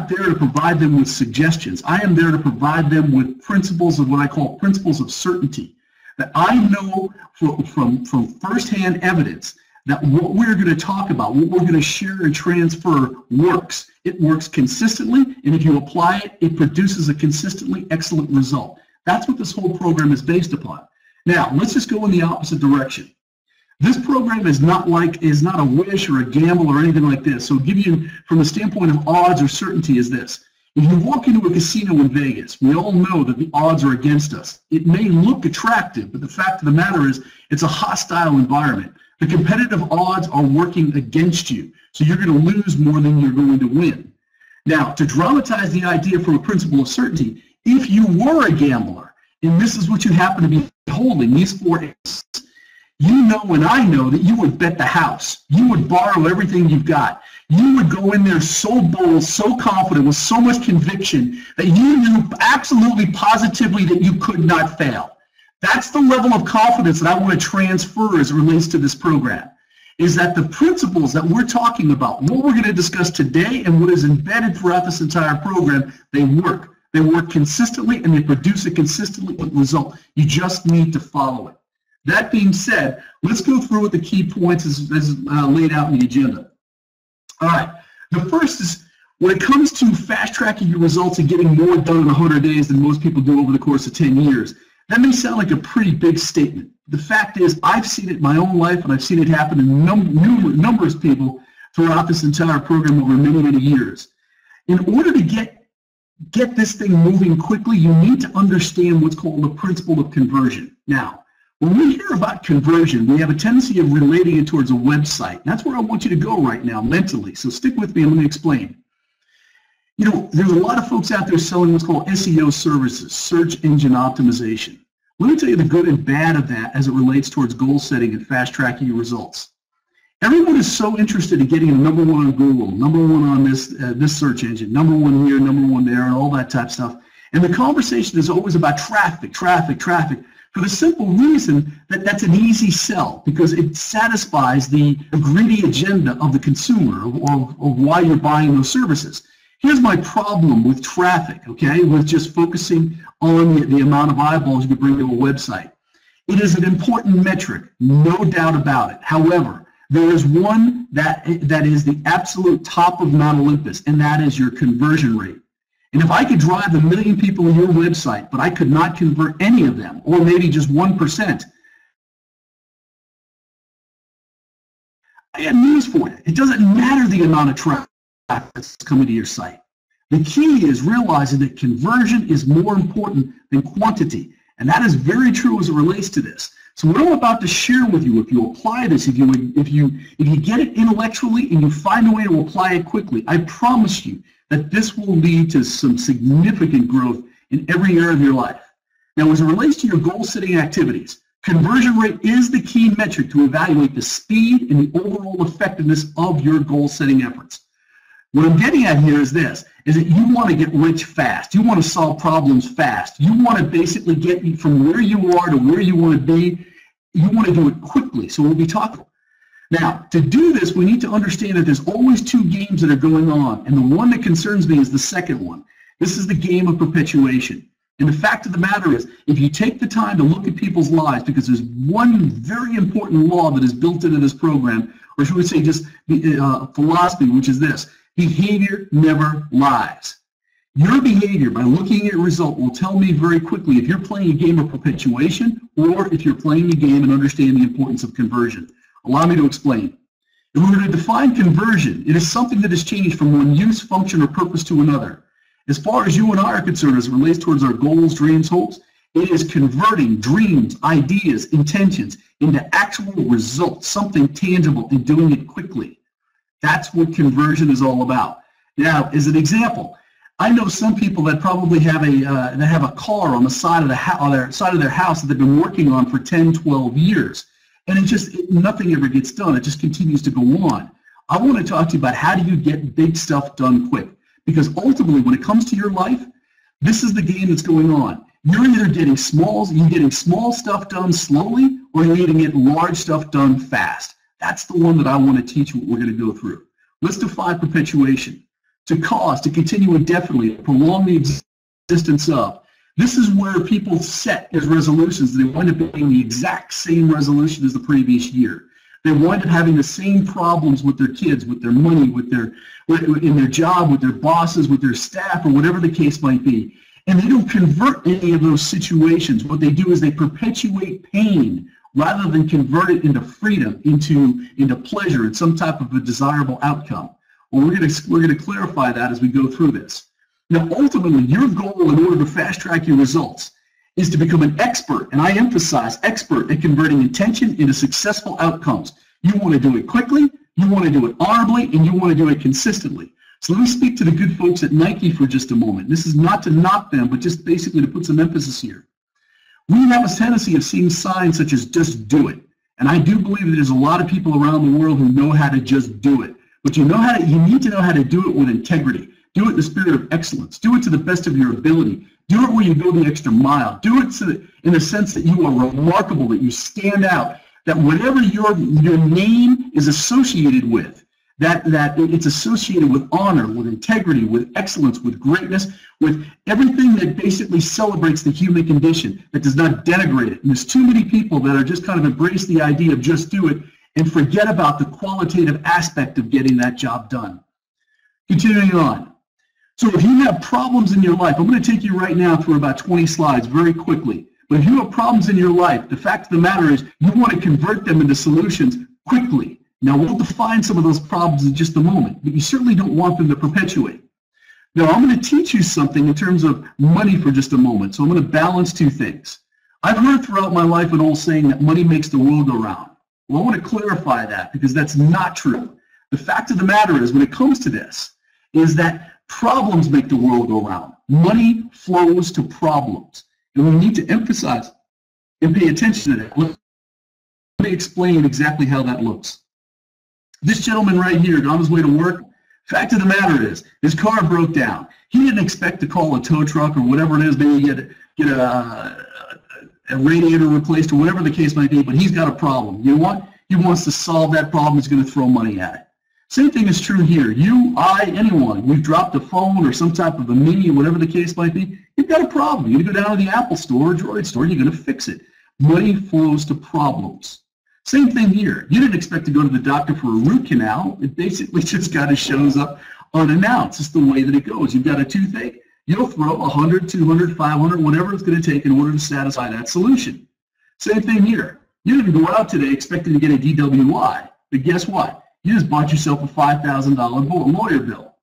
not there to provide them with suggestions. I am there to provide them with principles of what I call principles of certainty. That I know from firsthand evidence that what we're going to talk about, what we're going to share and transfer works. It works consistently, and if you apply it, it produces a consistently excellent result. That's what this whole program is based upon. Now, let's just go in the opposite direction. This program is not a wish or a gamble or anything like this. So give you, from the standpoint of odds or certainty, is this. If you walk into a casino in Vegas, we all know that the odds are against us. It may look attractive, but the fact of the matter is it's a hostile environment. The competitive odds are working against you, so you're going to lose more than you're going to win. Now, to dramatize the idea from a principle of certainty, if you were a gambler, and this is what you happen to be holding, these 4 aces, you know and I know that you would bet the house. You would borrow everything you've got. You would go in there so bold, so confident, with so much conviction that you knew absolutely positively that you could not fail. That's the level of confidence that I want to transfer as it relates to this program, is that the principles that we're talking about, what we're going to discuss today and what is embedded throughout this entire program, they work. They work consistently and they produce a consistently result. You just need to follow it. That being said, let's go through what the key points is laid out in the agenda. All right, the first is when it comes to fast-tracking your results and getting more done in 100 days than most people do over the course of 10 years, that may sound like a pretty big statement. The fact is, I've seen it in my own life, and I've seen it happen in numerous people throughout this entire program over many, many years. In order to get this thing moving quickly, you need to understand what's called the principle of conversion. Now, when we hear about conversion, we have a tendency of relating it towards a website. That's where I want you to go right now mentally. So stick with me and let me explain. You know, there's a lot of folks out there selling what's called SEO services, search engine optimization. Let me tell you the good and bad of that as it relates towards goal setting and fast tracking your results. Everyone is so interested in getting a #1 on Google, #1 on this search engine, #1 here, #1 there, and all that type of stuff. And the conversation is always about traffic, traffic, traffic, for the simple reason that that's an easy sell because it satisfies the greedy agenda of the consumer of why you're buying those services. Here's my problem with traffic, okay, with just focusing on the amount of eyeballs you can bring to a website. It is an important metric, no doubt about it. However, there is one that is the absolute top of Mount Olympus, and that is your conversion rate. And if I could drive 1 million people to your website, but I could not convert any of them, or maybe just 1%, I got news for you. It doesn't matter the amount of traffic that's coming to your site. The key is realizing that conversion is more important than quantity, and that is very true as it relates to this. So what I'm about to share with you, if you apply this, if you get it intellectually and you find a way to apply it quickly, I promise you that this will lead to some significant growth in every area of your life. Now, as it relates to your goal-setting activities, conversion rate is the key metric to evaluate the speed and the overall effectiveness of your goal-setting efforts. What I'm getting at here is this, is that you want to get rich fast. You want to solve problems fast. You want to basically get from where you are to where you want to be. You want to do it quickly, so we'll be talking. Now, to do this, we need to understand that there's always 2 games that are going on, and the one that concerns me is the second one. This is the game of perpetuation. And the fact of the matter is, if you take the time to look at people's lives, because there's one very important law that is built into this program, or should we say just philosophy, which is this: behavior never lies. Your behavior, by looking at a result, will tell me very quickly if you're playing a game of perpetuation or if you're playing the game and understand the importance of conversion. Allow me to explain. If we're going to define conversion, it is something that has changed from one use, function, or purpose to another. As far as you and I are concerned, as it relates towards our goals, dreams, hopes, it is converting dreams, ideas, intentions into actual results, something tangible, and doing it quickly. That's what conversion is all about. Now, as an example, I know some people that probably have a car on the side of their house that they've been working on for 10, 12 years, and nothing ever gets done. It just continues to go on. I want to talk to you about how do you get big stuff done quick, because ultimately, when it comes to your life, this is the game that's going on. You're either getting small stuff done slowly, or you're getting large stuff done fast. That's the one that I want to teach you what we're going to go through. Let's define perpetuation. to cause, to continue indefinitely, to prolong the existence of. This is where people set as resolutions. They wind up being the exact same resolution as the previous year. They wind up having the same problems with their kids, with their money, in their job, with their bosses, with their staff, or whatever the case might be. And they don't convert any of those situations. What they do is they perpetuate pain rather than convert it into freedom, into pleasure, and some type of a desirable outcome. Well, we're going to clarify that as we go through this. Now, ultimately, your goal in order to fast-track your results is to become an expert, and I emphasize expert, at converting intention into successful outcomes. You want to do it quickly, you want to do it honorably, and you want to do it consistently. So let me speak to the good folks at Nike for just a moment. This is not to knock them, but just basically to put some emphasis here. We have a tendency of seeing signs such as just do it. And I do believe that there's a lot of people around the world who know how to just do it. But you need to know how to do it with integrity. Do it in the spirit of excellence. Do it to the best of your ability. Do it where you go the extra mile. Do it in the sense that you are remarkable, that you stand out, that whatever your name is associated with, that it's associated with honor, with integrity, with excellence, with greatness, with everything that basically celebrates the human condition, that does not denigrate it. And there's too many people that are just kind of embrace the idea of just do it and forget about the qualitative aspect of getting that job done. Continuing on. So if you have problems in your life, I'm going to take you right now through about 20 slides very quickly. But if you have problems in your life, the fact of the matter is you want to convert them into solutions quickly. Now, we'll define some of those problems in just a moment, but you certainly don't want them to perpetuate. Now, I'm going to teach you something in terms of money for just a moment, so I'm going to balance two things. I've heard throughout my life an old saying that money makes the world go round. Well, I want to clarify that because that's not true. The fact of the matter is, when it comes to this, is that problems make the world go round. Money flows to problems, and we need to emphasize and pay attention to that. Let me explain exactly how that looks. This gentleman right here, on his way to work, fact of the matter is, his car broke down. He didn't expect to call a tow truck or whatever it is, maybe get a radiator replaced or whatever the case might be, but he's got a problem. You know what? He wants to solve that problem. He's going to throw money at it. Same thing is true here. You, I, anyone, we've dropped a phone or some type of a mini or whatever the case might be, you've got a problem. You're going to go down to the Apple store or Droid store, you're going to fix it. Money flows to problems. Same thing here. You didn't expect to go to the doctor for a root canal. It basically just kind of shows up unannounced. It's the way that it goes. You've got a toothache. You'll throw 100, 200, 500, whatever it's going to take in order to satisfy that solution. Same thing here. You didn't go out today expecting to get a DWI, but guess what? You just bought yourself a $5,000 lawyer bill.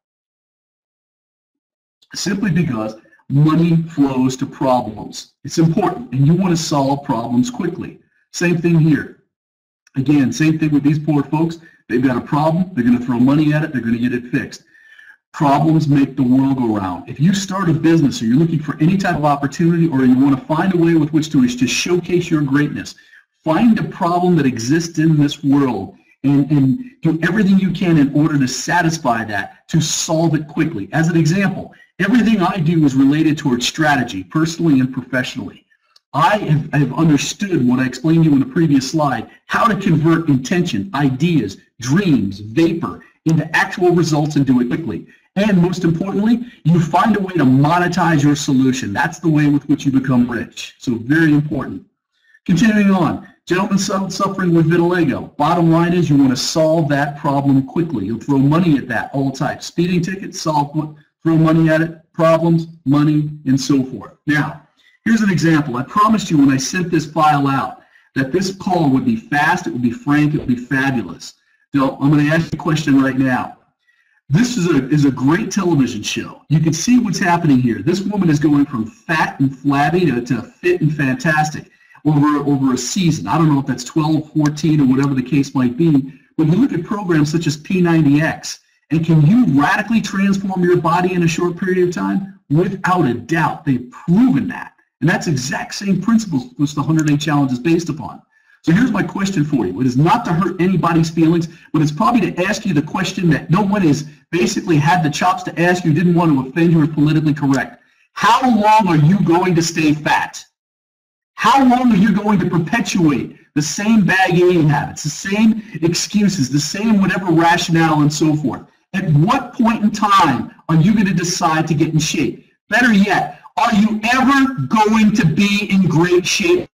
Simply because money flows to problems. It's important, and you want to solve problems quickly. Same thing here. Again, same thing with these poor folks. They've got a problem. They're going to throw money at it. They're going to get it fixed. Problems make the world go round. If you start a business or you're looking for any type of opportunity or you want to find a way with which to showcase your greatness, find a problem that exists in this world and do everything you can in order to satisfy that, to solve it quickly. As an example, everything I do is related towards strategy, personally and professionally. I have understood what I explained to you in the previous slide, how to convert intention, ideas, dreams, vapor into actual results and do it quickly. And most importantly, you find a way to monetize your solution. That's the way with which you become rich. So very important. Continuing on, gentlemen suffering with vitiligo. Bottom line is you want to solve that problem quickly. You'll throw money at that all the time. Speeding tickets, throw money at it, problems, money, and so forth. Now, here's an example. I promised you when I sent this file out that this call would be fast, it would be frank, it would be fabulous. So I'm going to ask you a question right now. This is a great television show. You can see what's happening here. This woman is going from fat and flabby to fit and fantastic over a season. I don't know if that's 12, 14, or whatever the case might be, but you look at programs such as P90X, and can you radically transform your body in a short period of time? Without a doubt. They've proven that. And that's exact same principles which the 100-Day Challenge is based upon. So here's my question for you. It is not to hurt anybody's feelings, but it's probably to ask you the question that no one has basically had the chops to ask you, didn't want to offend you, or politically correct. How long are you going to stay fat? How long are you going to perpetuate the same bag eating habits, the same excuses, the same whatever rationale and so forth? At what point in time are you going to decide to get in shape? Better yet, are you ever going to be in great shape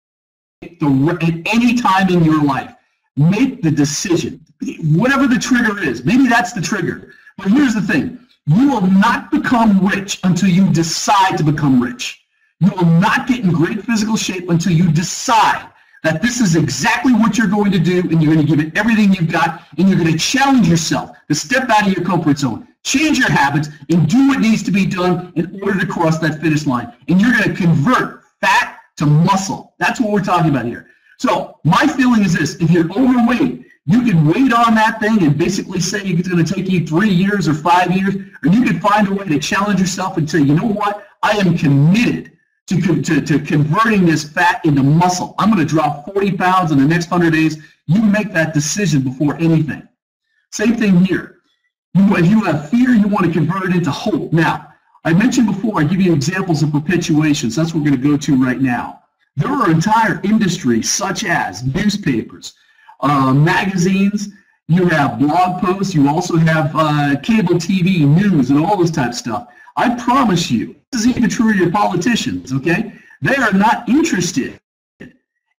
at any time in your life? Make the decision. Whatever the trigger is, maybe that's the trigger. But here's the thing. You will not become rich until you decide to become rich. You will not get in great physical shape until you decide that this is exactly what you're going to do, and you're going to give it everything you've got, and you're going to challenge yourself to step out of your comfort zone, change your habits, and do what needs to be done in order to cross that finish line. And you're going to convert fat to muscle. That's what we're talking about here. So my feeling is this: if you're overweight, you can wait on that thing and basically say it's going to take you 3 years or 5 years, or you can find a way to challenge yourself and say, you know what, I am committed to converting this fat into muscle. I'm going to drop 40 pounds in the next 100 days. You make that decision before anything. Same thing here. If you have fear, you want to convert it into hope. Now, I mentioned before, I give you examples of perpetuations. That's what we're going to go to right now. There are entire industries such as newspapers, magazines, you have blog posts, you also have cable TV, news, and all this type of stuff. I promise you, this is even true of your politicians, okay? They are not interested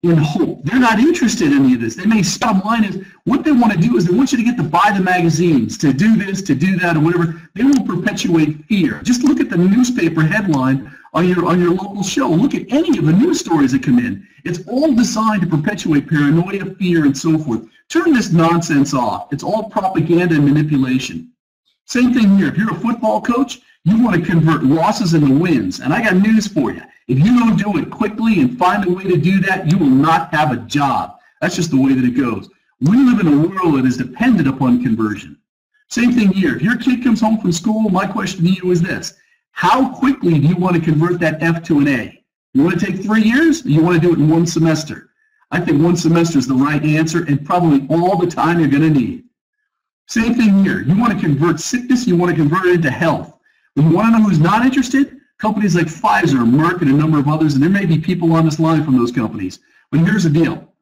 in hope. They're not interested in any of this. They may bottom line is, what they want to do is they want you to get to buy the magazines, to do this, to do that, or whatever. They will perpetuate fear. Just look at the newspaper headline on your local show. Look at any of the news stories that come in. It's all designed to perpetuate paranoia, fear, and so forth. Turn this nonsense off. It's all propaganda and manipulation. Same thing here. If you're a football coach, you want to convert losses into wins. And I got news for you. If you don't do it quickly and find a way to do that, you will not have a job. That's just the way that it goes. We live in a world that is dependent upon conversion. Same thing here. If your kid comes home from school, my question to you is this: how quickly do you want to convert that F to an A? You want to take 3 years, or you want to do it in 1 semester? I think 1 semester is the right answer, and probably all the time you're going to need. Same thing here. You want to convert sickness, you want to convert it into health. But you want to know who's not interested? Companies like Pfizer, Merck, and a number of others, and there may be people on this line from those companies. But here's the deal.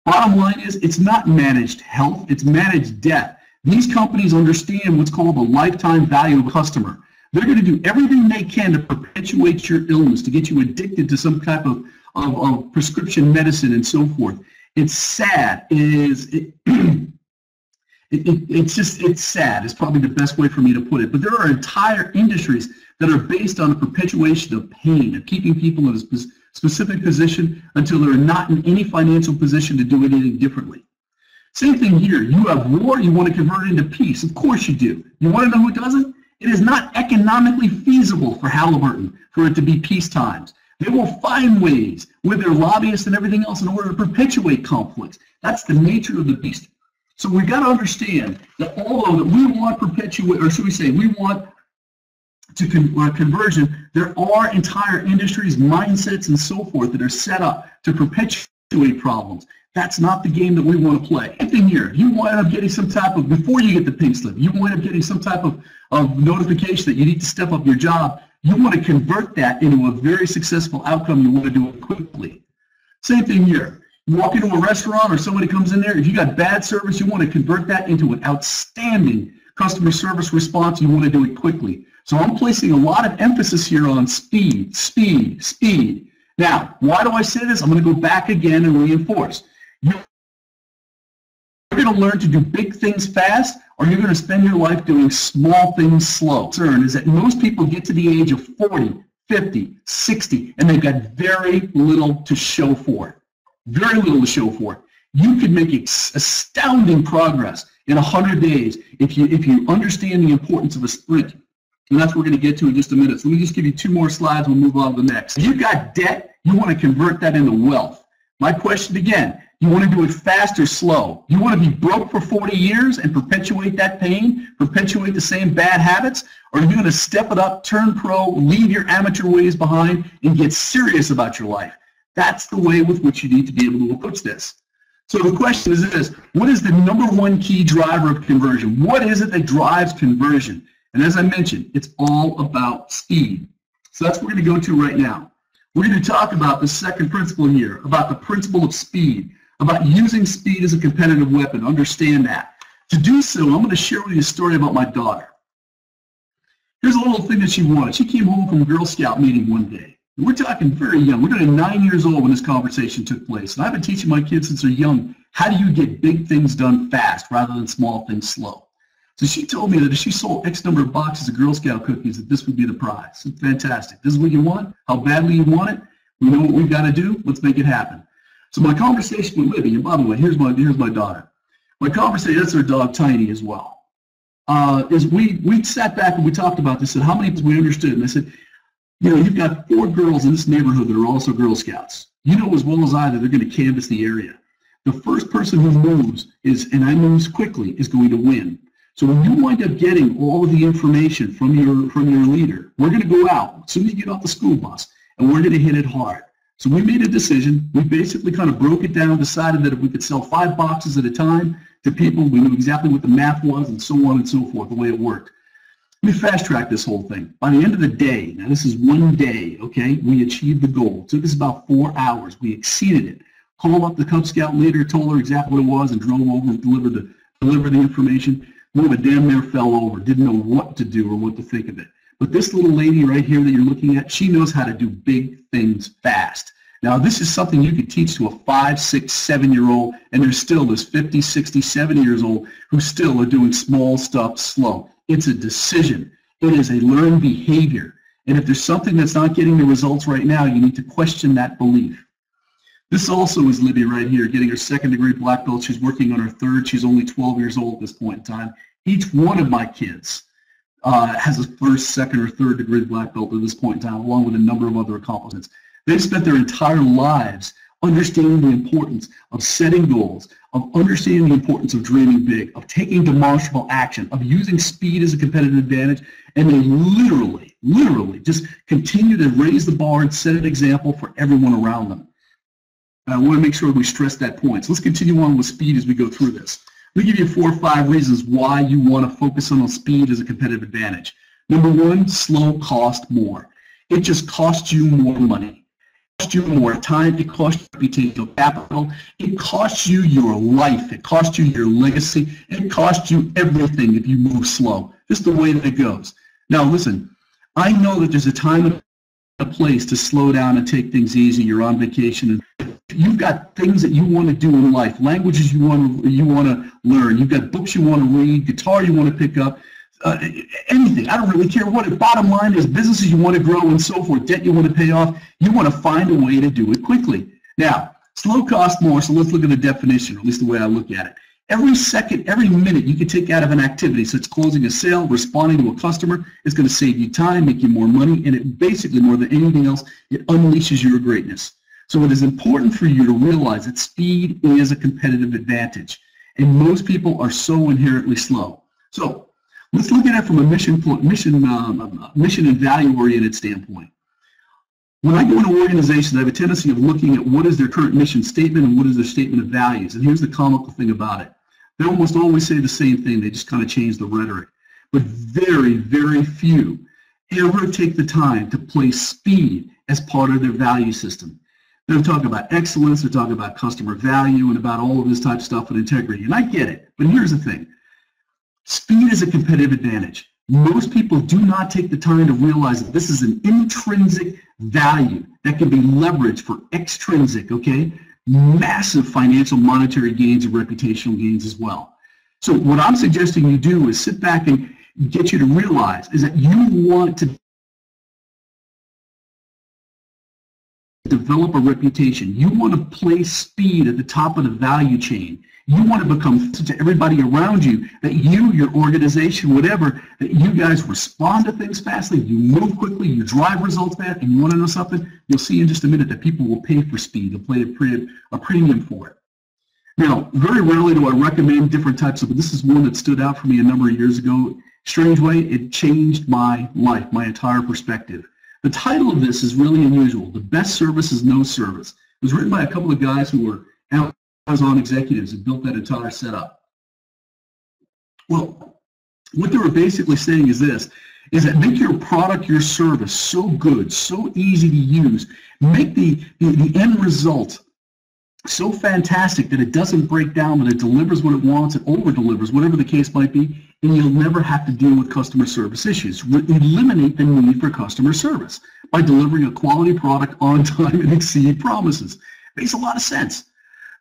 Bottom line is, it's not managed health, it's managed death. These companies understand what's called the lifetime value of a customer. They're going to do everything they can to perpetuate your illness, to get you addicted to some type of prescription medicine and so forth. It's sad. It's sad. It's probably the best way for me to put it. But there are entire industries that are based on the perpetuation of pain, of keeping people in a specific position until they're not in any financial position to do anything differently. Same thing here. You have war, you want to convert it into peace. Of course you do. You want to know who doesn't? It is not economically feasible for Halliburton for it to be peace times. They will find ways with their lobbyists and everything else in order to perpetuate conflicts. That's the nature of the beast. So we've got to understand that although that we want we want to conversion, there are entire industries, mindsets, and so forth that are set up to perpetuate problems. That's not the game that we want to play. Same thing here. You wind up getting some type of, before you get the pink slip, you wind up getting some type of notification that you need to step up your job. You want to convert that into a very successful outcome. You want to do it quickly. Same thing here. You walk into a restaurant or somebody comes in there, if you got bad service, you want to convert that into an outstanding customer service response. You want to do it quickly. So I'm placing a lot of emphasis here on speed, speed, speed. Now, why do I say this? I'm going to go back again and reinforce. You're going to learn to do big things fast, or you're going to spend your life doing small things slow. The concern is that most people get to the age of 40, 50, 60, and they've got very little to show for it. Very little to show for it. You could make astounding progress in 100 days if you understand the importance of a sprint. And that's what we're going to get to in just a minute. So let me just give you 2 more slides. We'll move on to the next. If you've got debt, you want to convert that into wealth. My question again, you want to do it fast or slow? You want to be broke for 40 years and perpetuate that pain, perpetuate the same bad habits? Or are you going to step it up, turn pro, leave your amateur ways behind, and get serious about your life? That's the way with which you need to be able to approach this. So the question is this: what is the #1 key driver of conversion? What is it that drives conversion? And as I mentioned, it's all about speed. So that's what we're going to go to right now. We're going to talk about the second principle here, about the principle of speed, about using speed as a competitive weapon. Understand that. To do so, I'm going to share with you a story about my daughter. Here's a little thing that she wanted. She came home from a Girl Scout meeting one day. And we're talking very young. We're talking 9 years old when this conversation took place. And I've been teaching my kids since they're young, how do you get big things done fast rather than small things slow? So she told me that if she sold X number of boxes of Girl Scout cookies, that this would be the prize. It's fantastic. This is what you want, how badly you want it. We know what we've got to do. Let's make it happen. So my conversation with Libby, and by the way, here's my daughter. My conversation, that's her dog Tiny as well, is we sat back and we talked about this and how many we understood. And I said, you know, you've got 4 girls in this neighborhood that are also Girl Scouts. You know as well as I that they're going to canvass the area. The first person who moves and I moves quickly, is going to win. So when you wind up getting all of the information from your leader, we're going to go out as soon as you get off the school bus, and we're going to hit it hard. So we made a decision. We basically kind of broke it down, decided that if we could sell 5 boxes at a time to people, we knew exactly what the math was and so on and so forth, the way it worked. Let me fast track this whole thing. By the end of the day, now this is one day, okay, we achieved the goal. It took us about 4 hours. We exceeded it. Called up the Cub Scout leader, told her exactly what it was, and drove over and delivered the information. Woman damn near fell over, didn't know what to do or what to think of it. But this little lady right here that you're looking at, she knows how to do big things fast. Now, this is something you could teach to a 5, 6, 7-year-old, and there's still this 50, 60, 70 years old who still are doing small stuff slow. It's a decision. It is a learned behavior. And if there's something that's not getting the results right now, you need to question that belief. This also is Libby right here, getting her 2nd degree black belt. She's working on her 3rd. She's only 12 years old at this point in time. Each one of my kids has a 1st, 2nd, or 3rd degree black belt at this point in time, along with a number of other accomplishments. They've spent their entire lives understanding the importance of setting goals, of understanding the importance of dreaming big, of taking demonstrable action, of using speed as a competitive advantage, and they literally just continue to raise the bar and set an example for everyone around them. I want to make sure we stress that point. So let's continue on with speed as we go through this. Let me give you 4 or 5 reasons why you want to focus on speed as a competitive advantage. Number 1, slow cost more. It just costs you more money. It costs you more time. It costs you reputational capital. It costs you your life. It costs you your legacy. It costs you everything if you move slow. Just the way that it goes. Now listen, I know that there's a time and a place to slow down and take things easy. You're on vacation and you've got things that you want to do in life, languages you want to learn, you've got books you want to read, guitar you want to pick up, anything. I don't really care what it. Bottom line is businesses you want to grow and so forth, debt you want to pay off. You want to find a way to do it quickly. Now, slow costs more, so let's look at the definition, or at least the way I look at it. Every second, every minute you can take out of an activity, such as closing a sale, responding to a customer, is going to save you time, make you more money, and it basically, more than anything else, it unleashes your greatness. So it is important for you to realize that speed is a competitive advantage, and most people are so inherently slow. So let's look at it from a mission and value-oriented standpoint. When I go into organizations, I have a tendency of looking at what is their current mission statement and what is their statement of values. And here's the comical thing about it. They almost always say the same thing. They just kind of change the rhetoric. But very, very few ever take the time to place speed as part of their value system. They're talking about excellence, they're talking about customer value, and about all of this type of stuff and integrity. And I get it. But here's the thing. Speed is a competitive advantage. Most people do not take the time to realize that this is an intrinsic value that can be leveraged for extrinsic, okay, massive financial monetary gains and reputational gains as well. So what I'm suggesting you do is sit back and get you to realize is that you want to develop a reputation. You want to place speed at the top of the value chain. You want to become to everybody around you that you, your organization, whatever, that you guys respond to things fastly, you move quickly, you drive results fast, and you want to know something? You'll see in just a minute that people will pay for speed. They'll pay a premium for it. Now, very rarely do I recommend different types of, but this is one that stood out for me a number of years ago. Strange way, it changed my life, my entire perspective. The title of this is really unusual. The Best Service is No Service. It was written by a couple of guys who were Amazon executives who built that entire setup. Well, what they were basically saying is this, is that make your product, your service so good, so easy to use, make the end result so fantastic that it doesn't break down, that it delivers what it wants, it over-delivers, whatever the case might be, and you'll never have to deal with customer service issues. Eliminate the need for customer service by delivering a quality product on time and exceed promises. Makes a lot of sense.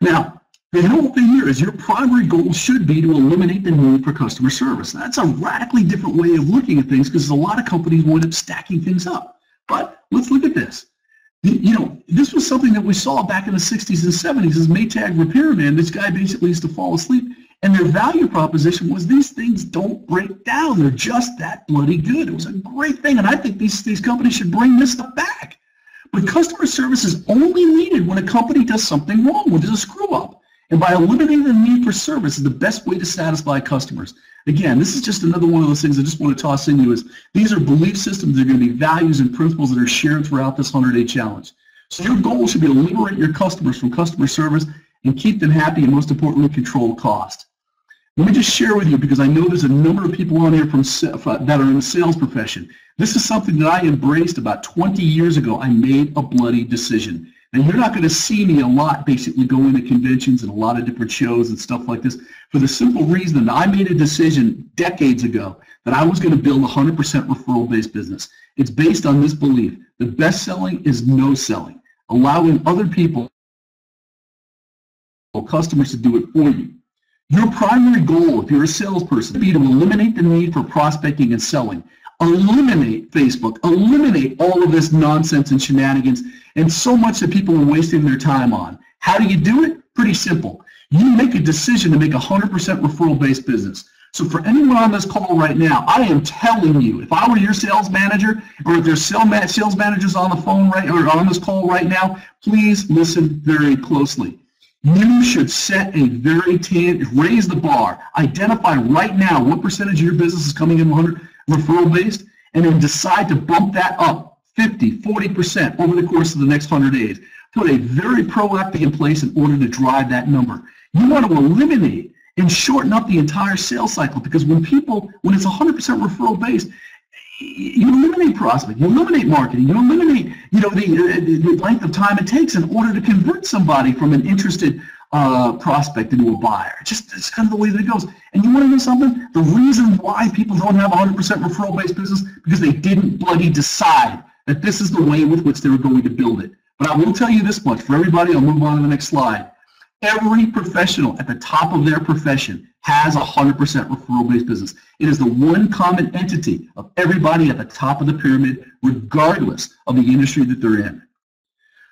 Now, the whole thing here is your primary goal should be to eliminate the need for customer service. That's a radically different way of looking at things because a lot of companies wind up stacking things up. But let's look at this. You know, this was something that we saw back in the 60s and 70s as Maytag Repairman. This guy basically used to fall asleep, and their value proposition was these things don't break down. They're just that bloody good. It was a great thing, and I think these companies should bring this stuff back. But customer service is only needed when a company does something wrong, when there's a screw-up. And by eliminating the need for service is the best way to satisfy customers. Again, this is just another one of those things I just want to toss in you is these are belief systems. They're going to be values and principles that are shared throughout this 100-day challenge. So your goal should be to liberate your customers from customer service and keep them happy and, most importantly, control cost. Let me just share with you, because I know there's a number of people on here that are in the sales profession. This is something that I embraced about 20 years ago. I made a bloody decision. And you're not going to see me a lot basically going to conventions and a lot of different shows and stuff like this for the simple reason that I made a decision decades ago that I was going to build a 100% referral-based business. It's based on this belief. The best selling is no selling, allowing other people, customers, to do it for you. Your primary goal, if you're a salesperson, would be to eliminate the need for prospecting and selling. Eliminate Facebook, eliminate all of this nonsense and shenanigans and so much that people are wasting their time on. How do you do it? Pretty simple. You make a decision to make a 100% referral-based business. So for anyone on this call right now, I am telling you, if I were your sales manager, or if there's sales managers on the phone right or on this call right now, please listen very closely. You should set a raise the bar. Identify right now what percentage of your business is coming in 100 referral-based, and then decide to bump that up 50, 40% over the course of the next 100 days. Put a very proactive in place in order to drive that number. You want to eliminate and shorten up the entire sales cycle, because when it's 100% referral-based, you eliminate prospecting, you eliminate marketing, you eliminate the length of time it takes in order to convert somebody from an interested prospect into a buyer. It's kind of the way that it goes. And you want to know something? The reason why people don't have 100% referral-based business, because they didn't bloody decide that this is the way with which they were going to build it. But I will tell you this much. For everybody, I'll move on to the next slide. Every professional at the top of their profession has a 100% referral-based business. It is the one common entity of everybody at the top of the pyramid, regardless of the industry that they're in.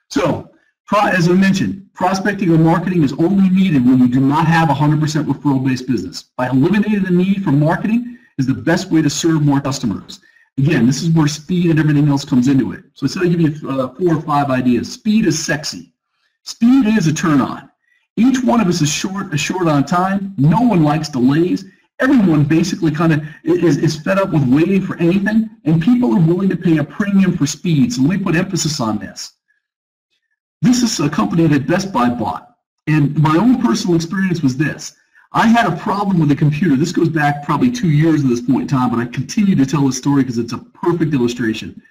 So, as I mentioned, prospecting or marketing is only needed when you do not have a 100% referral-based business. By eliminating the need for marketing is the best way to serve more customers. Again, this is where speed and everything else comes into it. So I'll give you 4 or 5 ideas. Speed is sexy. Speed is a turn-on. Each one of us is short on time. No one likes delays. Everyone basically kind of is fed up with waiting for anything, and people are willing to pay a premium for speed. So let me put emphasis on this. This is a company that Best Buy bought, and my own personal experience was this. I had a problem with a computer. This goes back probably 2 years at this point in time, but I continue to tell this story because it's a perfect illustration.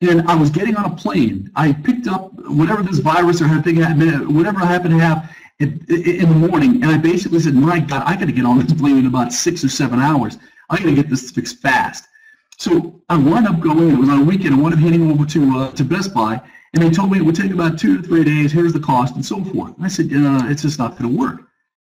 And I was getting on a plane. I picked up whatever this virus or whatever I happened to have in the morning, and I basically said, my God, I got to get on this plane in about 6 or 7 hours. I got to get this fixed fast. So I wound up going, it was on a weekend, I wound up heading over to Best Buy, and they told me it would take about 2 to 3 days, here's the cost, and so forth. And I said, it's just not going to work.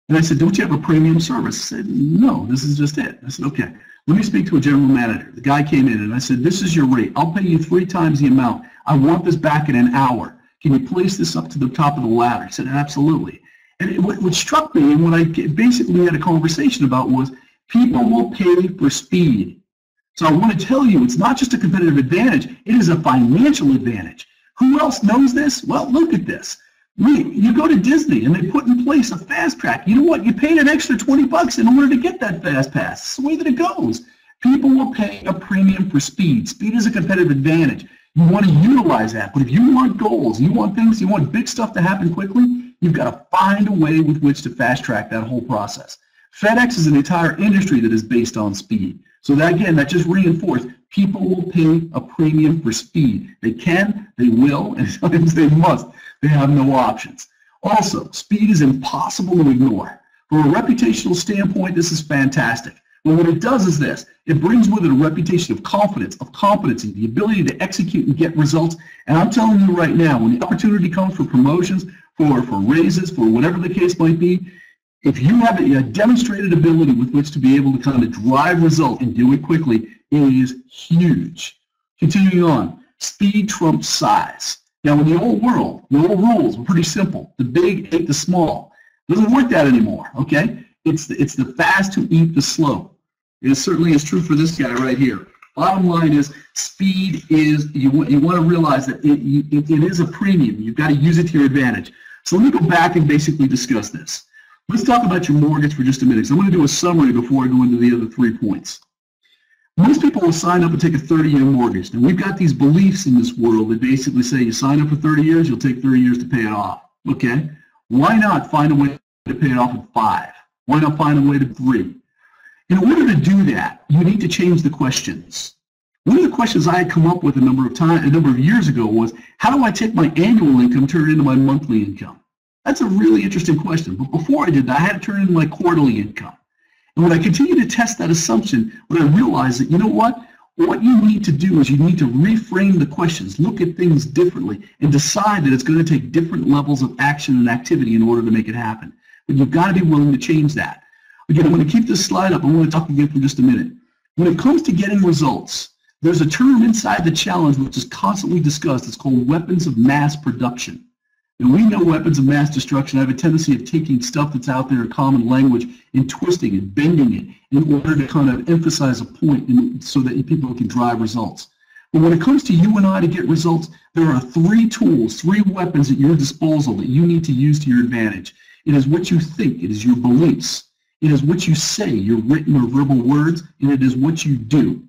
And I said, don't you have a premium service? I said, no, this is just it. I said, okay, let me speak to a general manager. The guy came in, and I said, this is your rate. I'll pay you 3 times the amount. I want this back in an hour. Can you place this up to the top of the ladder? He said, absolutely. And what struck me, and what I basically had a conversation about, was people will pay for speed. So I want to tell you, it's not just a competitive advantage, it is a financial advantage. Who else knows this? Well, look at this. You go to Disney and they put in place a fast track. You know what? You paid an extra $20 in order to get that fast pass. It's the way that it goes. People will pay a premium for speed. Speed is a competitive advantage. You want to utilize that. But if you want goals, you want things, you want big stuff to happen quickly, you've got to find a way with which to fast track that whole process. FedEx is an entire industry that is based on speed. So that, again, that just reinforced people will pay a premium for speed. They can, they will, and sometimes they must. They have no options. Also, speed is impossible to ignore. From a reputational standpoint, this is fantastic. Well, what it does is this. It brings with it a reputation of confidence, of competency, the ability to execute and get results. And I'm telling you right now, when the opportunity comes for promotions, for raises, for whatever the case might be, if you have a demonstrated ability with which to be able to kind of drive results and do it quickly, it is huge. Continuing on, speed trumps size. Now, in the old world, the old rules were pretty simple. The big ate the small. It doesn't work that anymore, okay? It's the fast who eat the slow. It certainly is true for this guy right here. Bottom line is, speed is, you want to realize that it is a premium. You've got to use it to your advantage. So let me go back and basically discuss this. Let's talk about your mortgage for just a minute. So I'm going to do a summary before I go into the other 3 points. Most people will sign up and take a 30-year mortgage. And we've got these beliefs in this world that basically say you sign up for 30 years, you'll take 30 years to pay it off. Okay? Why not find a way to pay it off in 5? Why not find a way to 3? In order to do that, you need to change the questions. One of the questions I had come up with a number of years ago was, how do I take my annual income, turn it into my monthly income? That's a really interesting question. But before I did that, I had to turn it into my quarterly income. And when I continued to test that assumption, when I realized that, you know what you need to do is you need to reframe the questions, look at things differently, and decide that it's going to take different levels of action and activity in order to make it happen. But you've got to be willing to change that. Again, I'm going to keep this slide up. I want to talk again for just a minute. When it comes to getting results, there's a term inside the challenge which is constantly discussed. It's called weapons of mass production. And we know weapons of mass destruction have a tendency of taking stuff that's out there in common language and twisting and bending it in order to kind of emphasize a point so that people can drive results. But when it comes to you and I to get results, there are 3 tools, 3 weapons at your disposal that you need to use to your advantage. It is what you think. It is your beliefs. It is what you say, your written or verbal words, and it is what you do.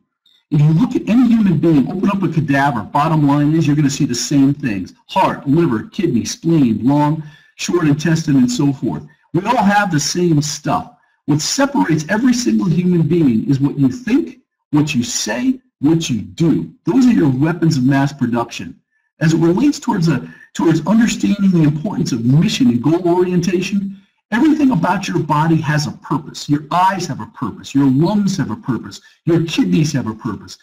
If you look at any human being, open up a cadaver, bottom line is you're going to see the same things. Heart, liver, kidney, spleen, lung, short intestine, and so forth. We all have the same stuff. What separates every single human being is what you think, what you say, what you do. Those are your weapons of mass production. As it relates towards understanding the importance of mission and goal orientation, everything about your body has a purpose. Your eyes have a purpose. Your lungs have a purpose. Your kidneys have a purpose.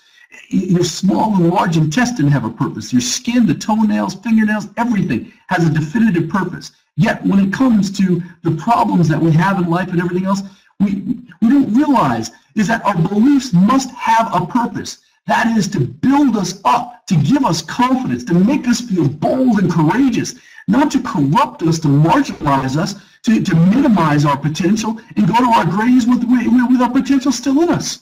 Your small and large intestine have a purpose. Your skin, the toenails, fingernails, everything has a definitive purpose. Yet when it comes to the problems that we have in life and everything else, we don't realize is that our beliefs must have a purpose. That is to build us up, to give us confidence, to make us feel bold and courageous, not to corrupt us, to marginalize us, to minimize our potential and go to our graves with our potential still in us.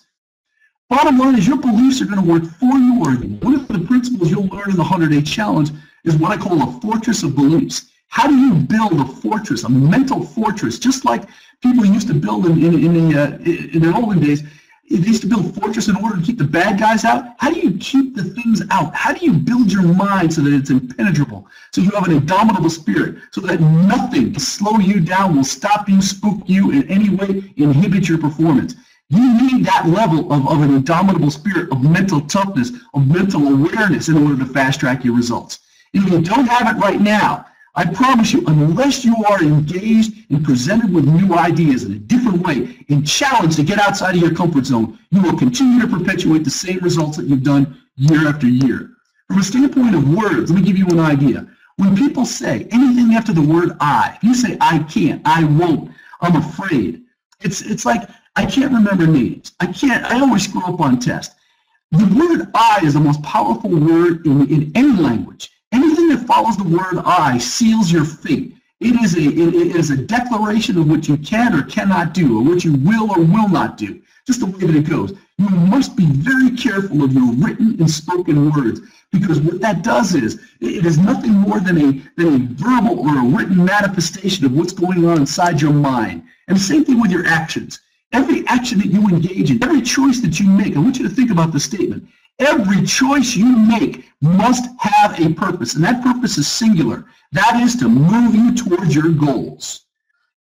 Bottom line is your beliefs are going to work for you. One of the principles you'll learn in the 100-Day Challenge is what I call a fortress of beliefs. How do you build a fortress, a mental fortress, just like people used to build in the olden days? They used to build a fortress in order to keep the bad guys out. How do you keep the things out? How do you build your mind so that it's impenetrable? So you have an indomitable spirit, so that nothing to slow you down will stop you, spook you, in any way inhibit your performance. You need that level of an indomitable spirit, of mental toughness, of mental awareness in order to fast-track your results. If you don't have it right now, I promise you, unless you are engaged and presented with new ideas in a different way and challenged to get outside of your comfort zone, you will continue to perpetuate the same results that you've done year after year. From a standpoint of words, let me give you an idea. When people say anything after the word I, if you say I can't, I won't, I'm afraid, it's like I can't remember names. I always screw up on tests. The word I is the most powerful word in any language. Anything that follows the word I seals your fate. It is a declaration of what you can or cannot do, or what you will or will not do, just the way that it goes. You must be very careful of your written and spoken words, because what that does is, it is nothing more than a verbal or a written manifestation of what's going on inside your mind. And the same thing with your actions. Every action that you engage in, every choice that you make, I want you to think about the statement. Every choice you make must have a purpose, and that purpose is singular. That is to move you towards your goals.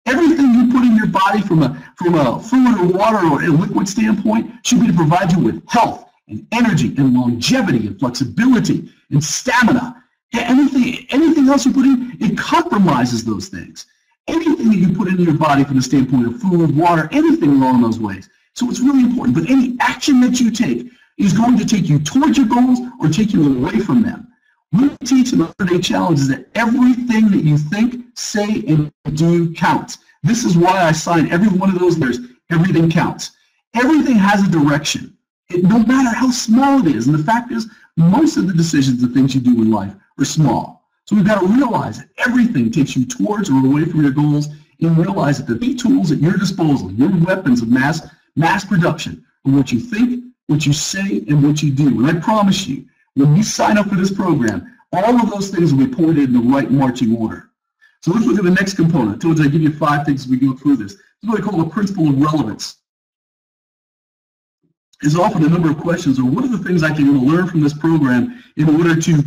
Everything you put in your body from a food or water or a liquid standpoint should be to provide you with health and energy and longevity and flexibility and stamina. Anything else you put in, it compromises those things. Anything that you put into your body from the standpoint of food, water, anything along those ways. So it's really important. But any action that you take is going to take you towards your goals or take you away from them. We teach in the 30-day challenges that everything that you think, say, and do counts. This is why I sign every one of those letters. Everything counts. Everything has a direction, no matter how small it is. And the fact is, most of the decisions and things you do in life are small. So we've got to realize that everything takes you towards or away from your goals, and realize that the big tools at your disposal, your weapons of mass production, are what you think, what you say, and what you do. And I promise you, when you sign up for this program, all of those things will be pointed in the right marching order. So let's look at the next component. I told you I'd give you 5 things as we go through this. This is what I call the principle of relevance. Is often a number of questions, or what are the things I can learn from this program in order to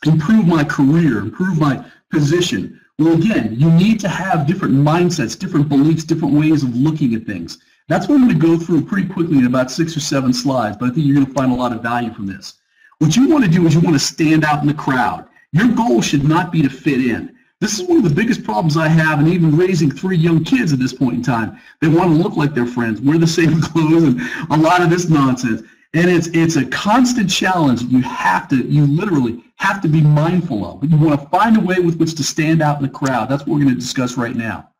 improve my career, improve my position? Well, again, you need to have different mindsets, different beliefs, different ways of looking at things. That's what I'm going to go through pretty quickly in about 6 or 7 slides, but I think you're going to find a lot of value from this. What you want to do is you want to stand out in the crowd. Your goal should not be to fit in. This is one of the biggest problems I have, and even raising 3 young kids at this point in time. They want to look like their friends, wear the same clothes, and a lot of this nonsense. And it's a constant challenge you literally have to be mindful of. But you want to find a way with which to stand out in the crowd. That's what we're going to discuss right now.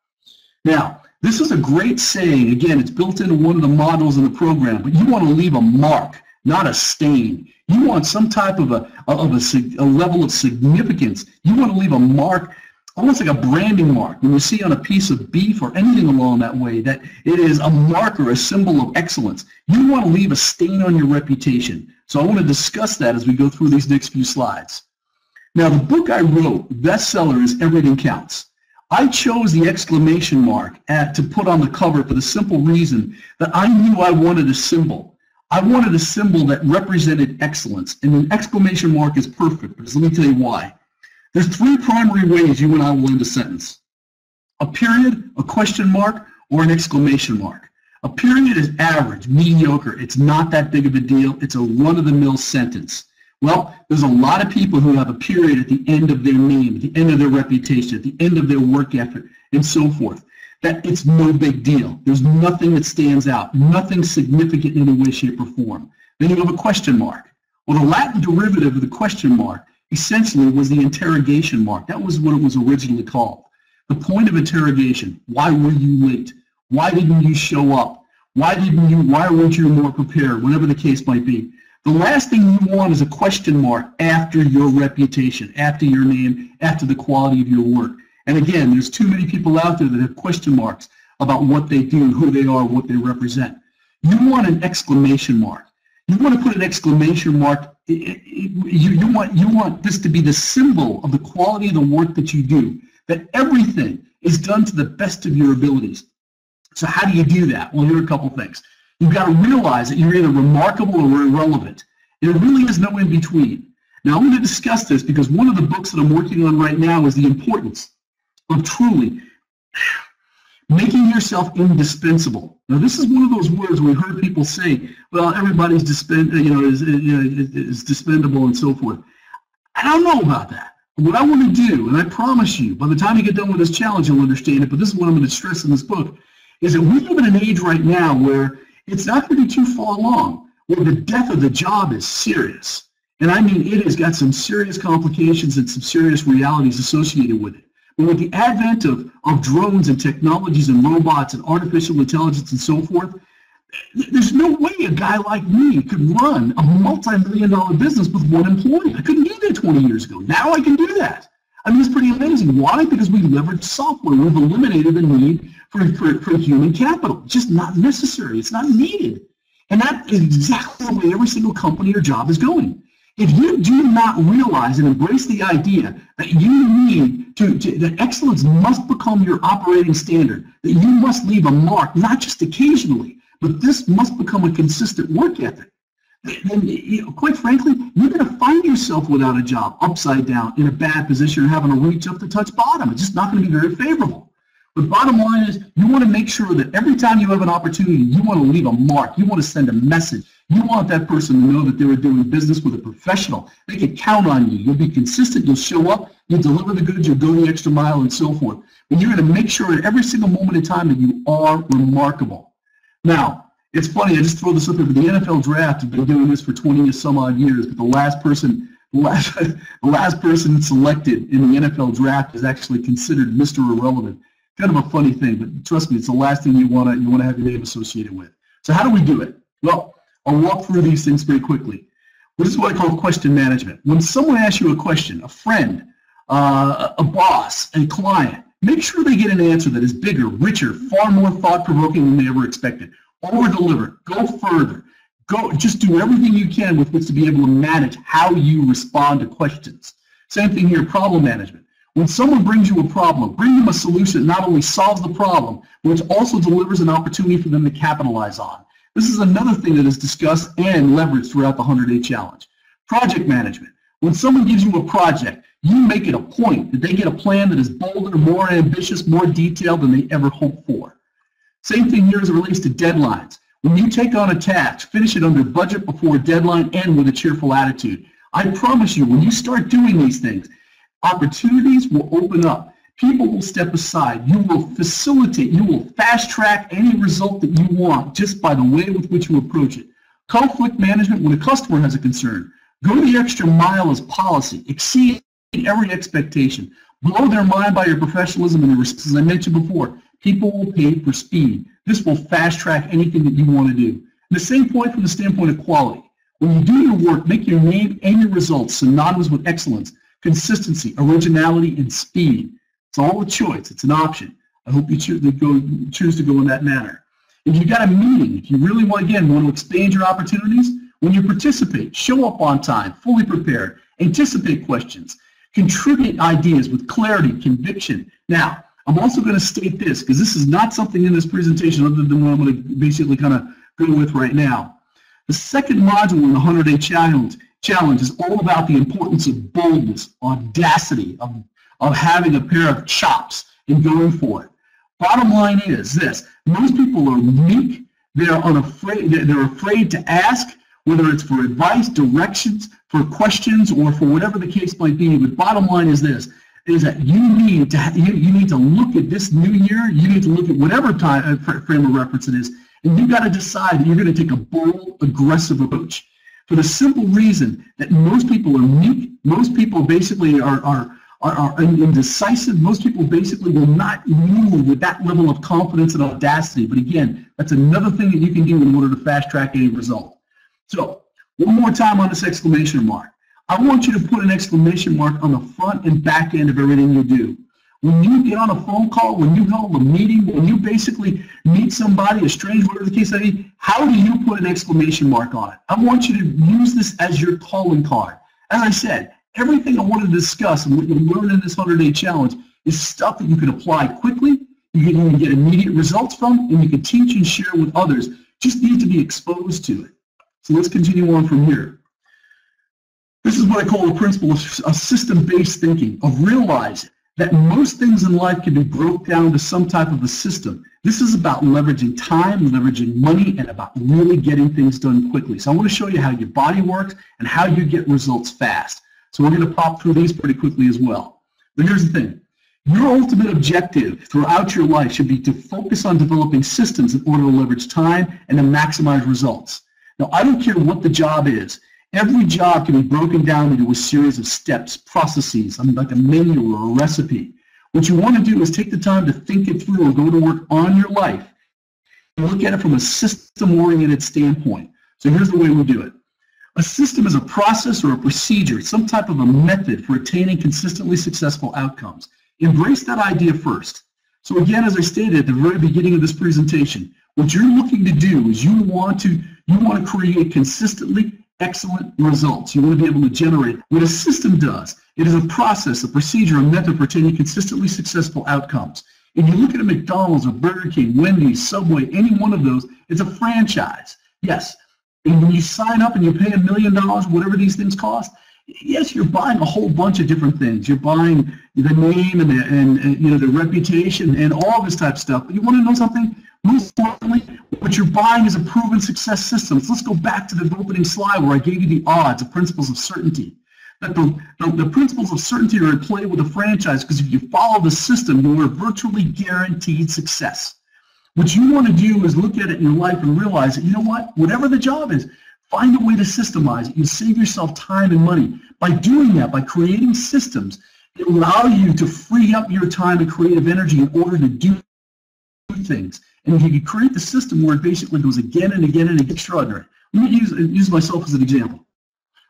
Now, this is a great saying. Again, it's built into one of the modules in the program, but you want to leave a mark, not a stain. You want some type of a level of significance. You want to leave a mark, almost like a branding mark. When you see on a piece of beef or anything along that way, that it is a marker, a symbol of excellence. You want to leave a stain on your reputation. So I want to discuss that as we go through these next few slides. Now, the book I wrote, bestseller, is Everything Counts. I chose the exclamation mark to put on the cover for the simple reason that I knew I wanted a symbol. I wanted a symbol that represented excellence, and an exclamation mark is perfect, because let me tell you why. There's 3 primary ways you and I will end a sentence: a period, a question mark, or an exclamation mark. A period is average, mediocre. It's not that big of a deal. It's a run-of-the-mill sentence. Well, there's a lot of people who have a period at the end of their name, at the end of their reputation, at the end of their work effort, and so forth. That it's no big deal. There's nothing that stands out, nothing significant in any way, shape, or form. Then you have a question mark. Well, the Latin derivative of the question mark essentially was the interrogation mark. That was what it was originally called. The point of interrogation: why were you late? Why didn't you show up? Why weren't you more prepared? Whatever the case might be. The last thing you want is a question mark after your reputation, after your name, after the quality of your work. And again, there's too many people out there that have question marks about what they do, who they are, what they represent. You want an exclamation mark. You want to put an exclamation mark. You want this to be the symbol of the quality of the work that you do, that everything is done to the best of your abilities. So how do you do that? Well, here are a couple things. You've got to realize that you're either remarkable or irrelevant. There really is no in between. Now, I'm going to discuss this because one of the books that I'm working on right now is the importance of truly making yourself indispensable. Now, this is one of those words we heard people say, well, everybody's is dispendable and so forth. I don't know about that. What I want to do, and I promise you, by the time you get done with this challenge, you'll understand it, but this is what I'm going to stress in this book, is that we live in an age right now where it's not going to be too far along, where the death of the job is serious. And I mean, it has got some serious complications and some serious realities associated with it. But with the advent of drones and technologies and robots and artificial intelligence and so forth, there's no way a guy like me could run a multi-million-dollar business with one employee. I couldn't do that 20 years ago. Now I can do that. I mean, it's pretty amazing. Why? Because we leverage software. We've eliminated the need for human capital. It's just not necessary. It's not needed. And that is exactly the way every single company or job is going. If you do not realize and embrace the idea that you need that excellence must become your operating standard, that you must leave a mark, not just occasionally, but this must become a consistent work ethic, then quite frankly, you're going to find yourself without a job, upside down, in a bad position, or having to reach up to touch bottom. It's just not going to be very favorable. But bottom line is, you want to make sure that every time you have an opportunity, you want to leave a mark. You want to send a message. You want that person to know that they were doing business with a professional. They can count on you. You'll be consistent. You'll show up. You'll deliver the goods. You'll go the extra mile and so forth. But you're going to make sure at every single moment in time that you are remarkable. Now, it's funny. I just throw this up here. For the NFL draft, I've been doing this for 20 or some odd years. But the last person selected in the NFL draft is actually considered Mr. Irrelevant. Kind of a funny thing, but trust me, it's the last thing you want to have your name associated with. So how do we do it? Well, I'll walk through these things very quickly. This is what I call question management. When someone asks you a question, a friend, a boss, a client, make sure they get an answer that is bigger, richer, far more thought-provoking than they ever expected. Over-deliver. Go further. Just do everything you can with which to be able to manage how you respond to questions. Same thing here, problem management. When someone brings you a problem, bring them a solution that not only solves the problem, but which also delivers an opportunity for them to capitalize on. This is another thing that is discussed and leveraged throughout the 100-Day Challenge. Project management. When someone gives you a project, you make it a point that they get a plan that is bolder, more ambitious, more detailed than they ever hoped for. Same thing here as it relates to deadlines. When you take on a task, finish it under budget before a deadline and with a cheerful attitude. I promise you, when you start doing these things, opportunities will open up. People will step aside. You will facilitate, you will fast track any result that you want just by the way with which you approach it. Conflict management, when a customer has a concern, go the extra mile as policy, exceed every expectation, blow their mind by your professionalism and your risks. As I mentioned before, people will pay for speed. This will fast track anything that you want to do. And the same point from the standpoint of quality. When you do your work, make your name and your results synonymous with excellence, consistency, originality, and speed. It's all a choice. It's an option. I hope you choose to go in that manner. If you've got a meeting, if you really want to expand your opportunities, when you participate, show up on time, fully prepared, anticipate questions, contribute ideas with clarity, conviction. Now, I'm also going to state this, because this is not something in this presentation other than what I'm going to basically kind of go with right now. The second module in the 100-Day Challenge is all about the importance of boldness, audacity, of having a pair of chops and going for it. Bottom line is this: most people are meek, they're afraid to ask, whether it's for advice, directions, for questions, or for whatever the case might be. But bottom line is this: is that you need to look at this new year, you need to look at whatever time frame of reference it is, and you've got to decide that you're going to take a bold, aggressive approach. For the simple reason that most people are meek, most people basically are indecisive, most people basically will not move with that level of confidence and audacity. But again, that's another thing that you can do in order to fast track any result. So, one more time on this exclamation mark. I want you to put an exclamation mark on the front and back end of everything you do. When you get on a phone call, when you hold a meeting, when you basically meet somebody, a stranger, whatever the case may be, how do you put an exclamation mark on it? I want you to use this as your calling card. As I said, everything I wanted to discuss and what you learn in this 100-Day Challenge is stuff that you can apply quickly, you can get immediate results from, and you can teach and share with others. Just need to be exposed to it. So let's continue on from here. This is what I call the principle of system-based thinking, of realizing that most things in life can be broke down to some type of a system. This is about leveraging time, leveraging money, and about really getting things done quickly. So I want to show you how your body works and how you get results fast. So we're going to pop through these pretty quickly as well. But here's the thing. Your ultimate objective throughout your life should be to focus on developing systems in order to leverage time and to maximize results. Now, I don't care what the job is. Every job can be broken down into a series of steps, processes, like a menu or a recipe. What you want to do is take the time to think it through and go to work on your life and look at it from a system-oriented standpoint. So here's the way we do it. A system is a process or a procedure, some type of a method for attaining consistently successful outcomes. Embrace that idea first. So again, as I stated at the very beginning of this presentation, what you're looking to do is you want to create consistently excellent results. You want to be able to generate what a system does. It is a process, a procedure, a method for attaining consistently successful outcomes. If you look at a McDonald's or Burger King, Wendy's, Subway, any one of those, it's a franchise. Yes. And when you sign up and you pay $1 million, whatever these things cost, Yes, you're buying a whole bunch of different things. You're buying the name and you know, the reputation and all this type of stuff. But you want to know something? Most importantly, what you're buying is a proven success system. So let's go back to the opening slide where I gave you the odds, the principles of certainty. That the principles of certainty are in play with a franchise, because if you follow the system, you are virtually guaranteed success. What you want to do is look at it in your life and realize that, you know what, whatever the job is, find a way to systemize it. You save yourself time and money. By doing that, by creating systems, it allows you to free up your time and creative energy in order to do things. And if you can create the system where it basically goes again and again and again, extraordinary. Let me use myself as an example.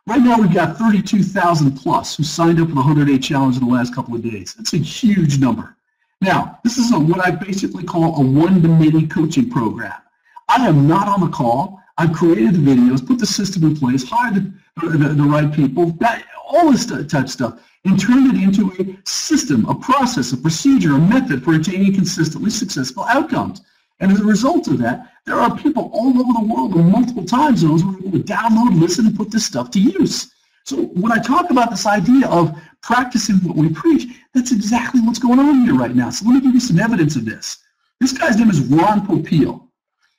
Right now, we've got 32,000 plus who signed up for the 100-day challenge in the last couple of days. That's a huge number. Now, this is what I basically call a one-to-many coaching program. I am not on the call. I've created the videos, put the system in place, hired the right people, all this type of stuff, and turned it into a system, a process, a procedure, a method for attaining consistently successful outcomes. And as a result of that, there are people all over the world in multiple time zones who are able to download, listen, and put this stuff to use. So when I talk about this idea of practicing what we preach, that's exactly what's going on here right now. So let me give you some evidence of this. This guy's name is Ron Popeil.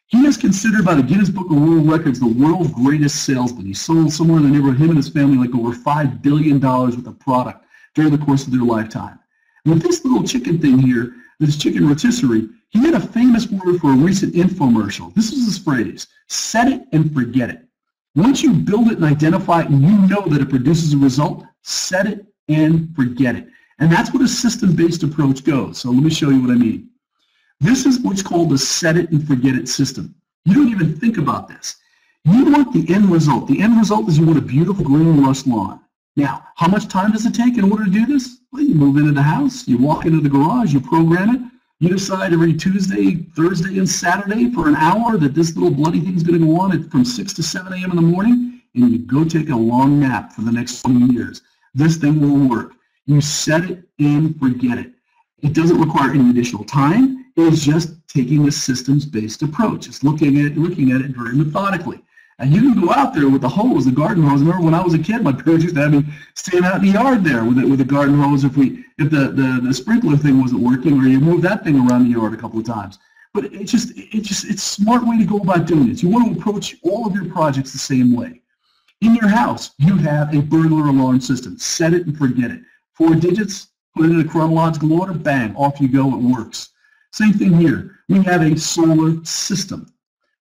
He is considered by the Guinness Book of World Records the world's greatest salesman. He sold somewhere in the neighborhood, him and his family, like over $5 billion worth of product during the course of their lifetime. With this little chicken thing here, this chicken rotisserie, he had a famous word for a recent infomercial. This is his phrase: set it and forget it. Once you build it and identify it and you know that it produces a result, set it and forget it. And that's what a system-based approach goes. So let me show you what I mean. This is what's called the set it and forget it system. You don't even think about this. You want the end result. The end result is you want a beautiful green lush lawn. Now, how much time does it take in order to do this? Well, you move into the house, you walk into the garage, you program it, you decide every Tuesday, Thursday, and Saturday for an hour that this little bloody thing's going to go on from 6 to 7 a.m. in the morning, and you go take a long nap for the next 20 years. This thing will work. You set it and forget it. It doesn't require any additional time. It's just taking a systems-based approach. It's looking at it very methodically. And you can go out there with the hose, the garden hose. I remember when I was a kid, my parents used to have me stand out in the yard there with a garden hose if the sprinkler thing wasn't working, or you move that thing around the yard a couple of times. But it's a smart way to go about doing it. You want to approach all of your projects the same way. In your house, you have a burglar alarm system. Set it and forget it. 4 digits, put it in a chronological order, bang, off you go, it works. Same thing here. We have a solar system.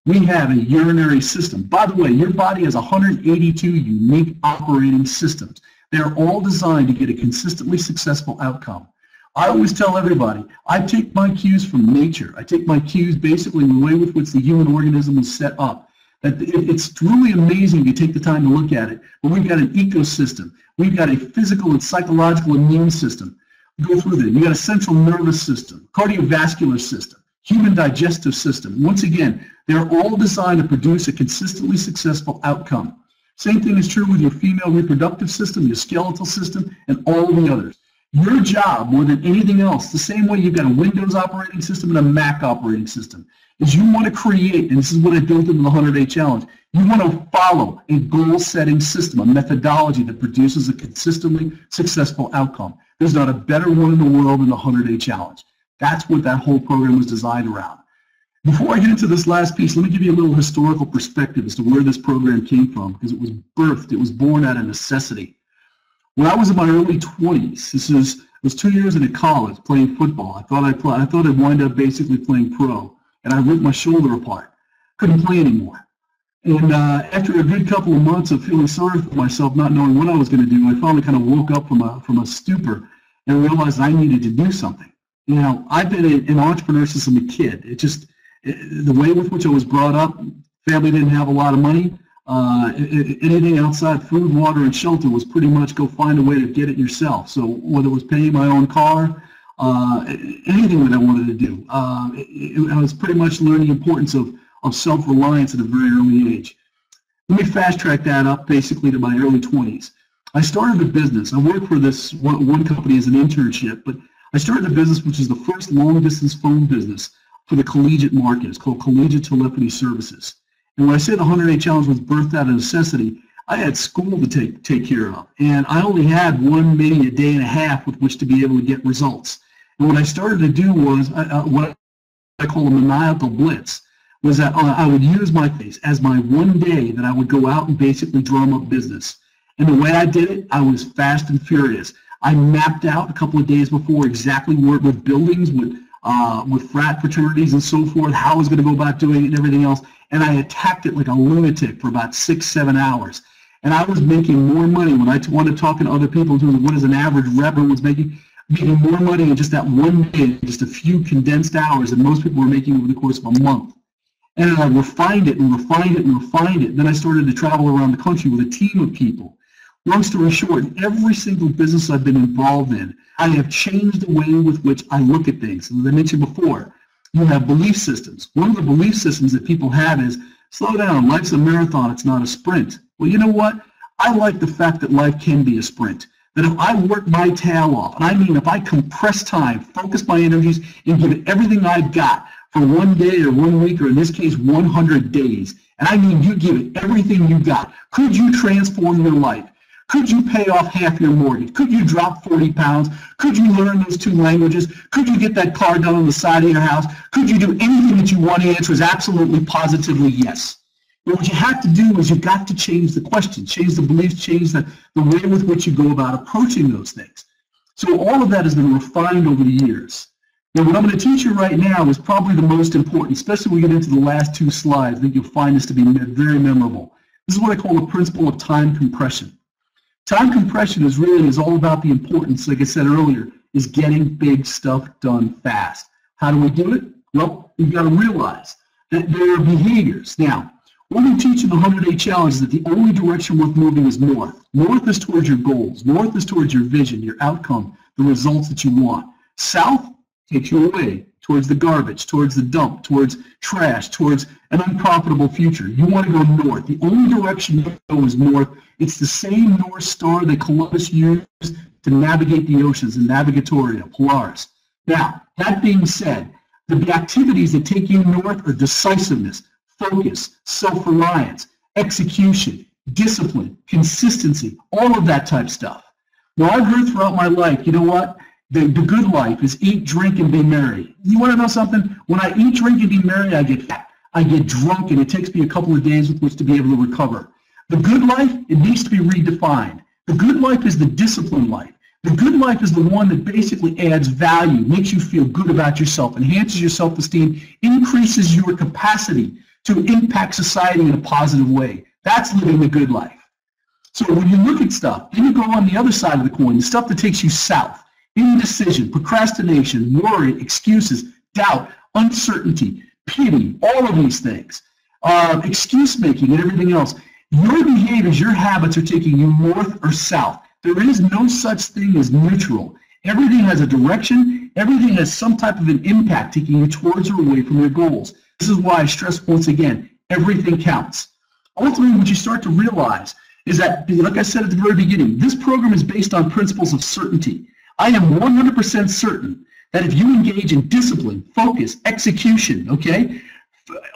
We have a urinary system. By the way, your body has 182 unique operating systems. They're all designed to get a consistently successful outcome. I always tell everybody, I take my cues from nature. I take my cues basically in the way with which the human organism is set up. It's really amazing if you take the time to look at it. But we've got an ecosystem. We've got a physical and psychological immune system. Go through that. You've got a central nervous system, cardiovascular system, human digestive system. Once again, they're all designed to produce a consistently successful outcome. Same thing is true with your female reproductive system, your skeletal system, and all the others. Your job, more than anything else, the same way you've got a Windows operating system and a Mac operating system, is you want to create, and this is what I built into the 100-day challenge, you want to follow a goal-setting system, a methodology that produces a consistently successful outcome. There's not a better one in the world than the 100-day challenge. That's what that whole program was designed around. Before I get into this last piece, let me give you a little historical perspective as to where this program came from, because it was birthed, it was born out of necessity. When I was in my early 20s, it was 2 years into college playing football. I thought I'd wind up basically playing pro, and I ripped my shoulder apart. Couldn't play anymore. And after a good couple of months of feeling sorry for myself, not knowing what I was going to do, I finally kind of woke up from a stupor and realized I needed to do something. You know, I've been an entrepreneur since I'm a kid. The way with which I was brought up, family didn't have a lot of money. Anything outside food, water, and shelter was pretty much go find a way to get it yourself. So whether it was paying my own car, anything that I wanted to do, I was pretty much learning the importance of self-reliance at a very early age. Let me fast track that up basically to my early 20s. I started a business. I worked for this one company as an internship, but I started a business which is the first long-distance phone business for the collegiate market. It's called Collegiate Telephony Services. And when I say the 100-day challenge was birthed out of necessity, I had school to take care of, and I only had maybe a day and a half with which to be able to get results. And what I started to do was what I call a maniacal blitz, was that I would use my face as my one day that I would go out and basically drum up business. And the way I did it, I was fast and furious. I mapped out a couple of days before exactly where, with buildings, with frat fraternities and so forth, how I was going to go about doing it and everything else. And I attacked it like a lunatic for about 6-7 hours. And I was making more money when I wanted talking to other people in terms of what is an average rep was making more money in just that one day, just a few condensed hours than most people were making over the course of a month. And I refined it and refined it and refined it. Then I started to travel around the country with a team of people. Long story short, in every single business I've been involved in, I have changed the way with which I look at things. As I mentioned before, you have belief systems. One of the belief systems that people have is, slow down, life's a marathon, it's not a sprint. Well, you know what? I like the fact that life can be a sprint. That if I work my tail off, and I mean if I compress time, focus my energies, and give it everything I've got for one day or 1 week, or in this case, 100 days, and I mean you give it everything you got, could you transform your life? Could you pay off half your mortgage? Could you drop 40 pounds? Could you learn those 2 languages? Could you get that car done on the side of your house? Could you do anything that you want? The answer is absolutely, positively yes. But what you have to do is you've got to change the question, change the beliefs, change the way with which you go about approaching those things. So all of that has been refined over the years. Now what I'm going to teach you right now is probably the most important, especially when we get into the last 2 slides. I think you'll find this to be very memorable. This is what I call the principle of time compression. Time compression is all about the importance, like I said earlier, is getting big stuff done fast. How do we do it? Well, you've got to realize that there are behaviors. Now, what we teach in the 100-day challenge is that the only direction worth moving is north. North is towards your goals. North is towards your vision, your outcome, the results that you want. South takes you away towards the garbage, towards the dump, towards trash, towards an unprofitable future. You want to go north. The only direction you go is north. It's the same North Star that Columbus used to navigate the oceans in Navigatoria, Polaris. Now, that being said, the activities that take you north are decisiveness, focus, self-reliance, execution, discipline, consistency, all of that type stuff. Now, I've heard throughout my life, you know what? The good life is eat, drink, and be merry. You want to know something? When I eat, drink, and be merry, I get fat. I get drunk, and it takes me a couple of days with which to be able to recover. The good life, it needs to be redefined. The good life is the disciplined life. The good life is the one that basically adds value, makes you feel good about yourself, enhances your self-esteem, increases your capacity to impact society in a positive way. That's living the good life. So when you look at stuff, then you go on the other side of the coin, the stuff that takes you south. Indecision, procrastination, worry, excuses, doubt, uncertainty, pity, all of these things, excuse making and everything else. Your behaviors, your habits are taking you north or south. There is no such thing as neutral. Everything has a direction. Everything has some type of an impact taking you towards or away from your goals. This is why I stress once again, everything counts. Ultimately, what you start to realize is that, like I said at the very beginning, this program is based on principles of certainty. I am 100% certain that if you engage in discipline, focus, execution, okay,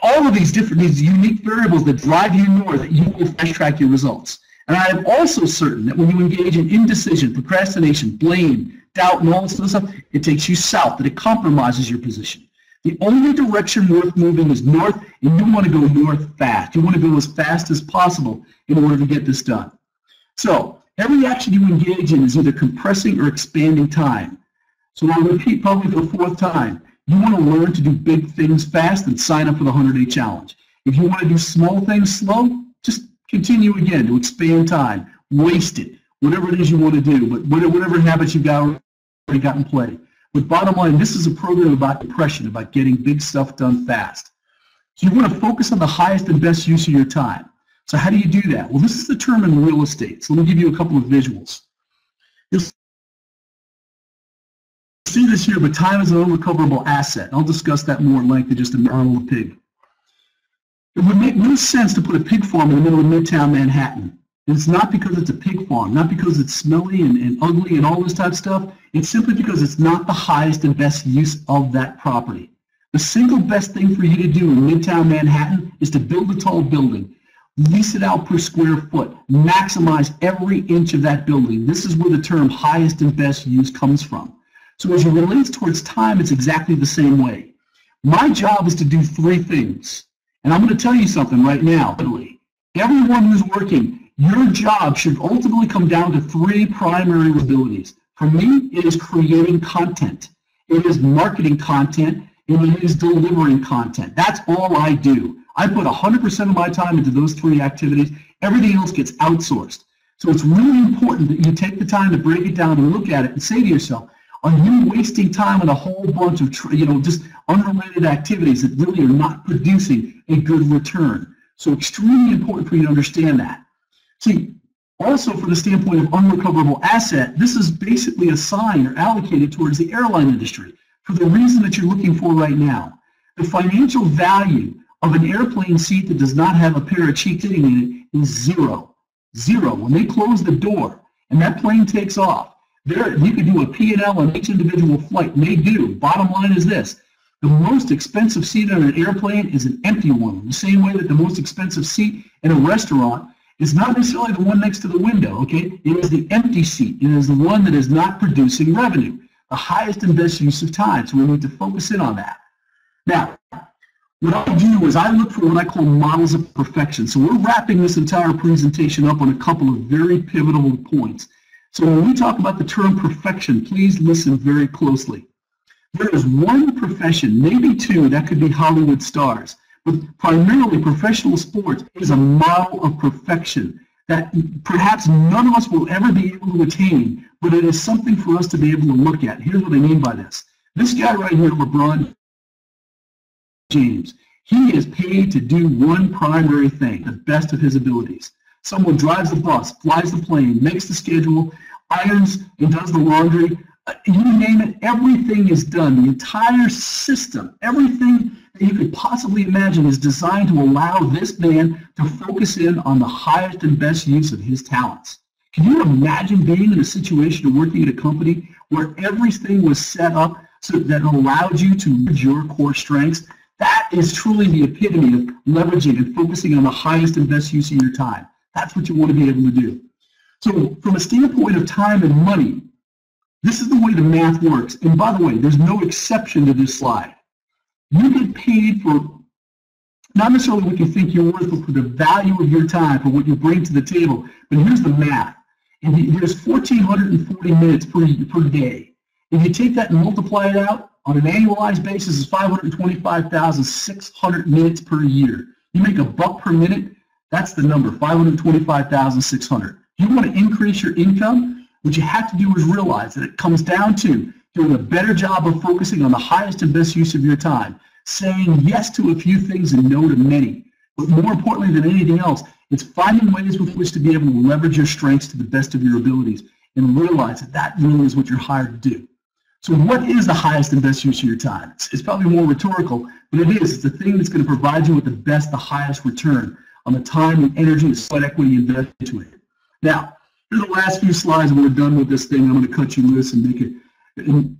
all of these unique variables that drive you north, that you will fast track your results. And I am also certain that when you engage in indecision, procrastination, blame, doubt, and all this other stuff, it takes you south, that it compromises your position. The only direction worth moving is north, and you want to go north fast. You want to go as fast as possible in order to get this done. So every action you engage in is either compressing or expanding time. So I'll repeat probably for the 4th time. You want to learn to do big things fast and sign up for the 100-day challenge. If you want to do small things slow, just continue again to expand time. Waste it, whatever it is you want to do, but whatever habits you've already got in play. But bottom line, this is a program about compression, about getting big stuff done fast. So you want to focus on the highest and best use of your time. So how do you do that? Well, this is the term in real estate. So let me give you a couple of visuals. You'll see this here, but time is an unrecoverable asset. I'll discuss that more in length in just a minute on the pig. It would make no sense to put a pig farm in the middle of Midtown Manhattan. And it's not because it's a pig farm, not because it's smelly and ugly and all this type of stuff. It's simply because it's not the highest and best use of that property. The single best thing for you to do in Midtown Manhattan is to build a tall building. lease it out per square foot, maximize every inch of that building. This is where the term highest and best use comes from. So as it relates towards time, it's exactly the same way. My job is to do three things. And I'm going to tell you something right now. Everyone who's working, your job should ultimately come down to three primary abilities. For me, it is creating content. It is marketing content, and it is delivering content. That's all I do. I put 100% of my time into those three activities. Everything else gets outsourced. So it's really important that you take the time to break it down and look at it and say to yourself, are you wasting time on a whole bunch of just unrelated activities that really are not producing a good return? So extremely important for you to understand that. See, also from the standpoint of unrecoverable asset, this is basically assigned or allocated towards the airline industry for the reason that you're looking for right now. The financial value of an airplane seat that does not have a pair of cheeks sitting in it is zero. Zero. When they close the door and that plane takes off, you could do a P&L on each individual flight, and they do. Bottom line is this. The most expensive seat on an airplane is an empty one. The same way that the most expensive seat in a restaurant is not necessarily the one next to the window, okay? It is the empty seat. It is the one that is not producing revenue. The highest and best use of time. So we need to focus in on that. Now, what I do is I look for what I call models of perfection. So we're wrapping this entire presentation up on a couple of very pivotal points. So when we talk about the term perfection, please listen very closely. There is one profession, maybe two, that could be Hollywood stars, but primarily professional sports is a model of perfection that perhaps none of us will ever be able to attain, but it is something for us to be able to look at. Here's what I mean by this. This guy right here, LeBron James, he is paid to do one primary thing, the best of his abilities. Someone drives the bus, flies the plane, makes the schedule, irons and does the laundry, you name it, everything is done. The entire system, everything that you could possibly imagine is designed to allow this man to focus in on the highest and best use of his talents. Can you imagine being in a situation of working at a company where everything was set up so that it allowed you to use your core strengths? That is truly the epitome of leveraging and focusing on the highest and best use of your time. That's what you want to be able to do. So from a standpoint of time and money, this is the way the math works. And by the way, there's no exception to this slide. You get paid for, not necessarily what you think you're worth, but for the value of your time, for what you bring to the table. But here's the math. And here's 1,440 minutes per day. If you take that and multiply it out, on an annualized basis, it's 525,600 minutes per year. You make $1 per minute, that's the number, 525,600. You want to increase your income? What you have to do is realize that it comes down to doing a better job of focusing on the highest and best use of your time, saying yes to a few things and no to many. But more importantly than anything else, it's finding ways with which to be able to leverage your strengths to the best of your abilities and realize that that really is what you're hired to do. So what is the highest and best use of your time? It's probably more rhetorical, but it is. It's the thing that's going to provide you with the best, the highest return on the time and energy and sweat equity invested into it. Now, here's the last few slides and we're done with this thing. I'm going to cut you loose and make it and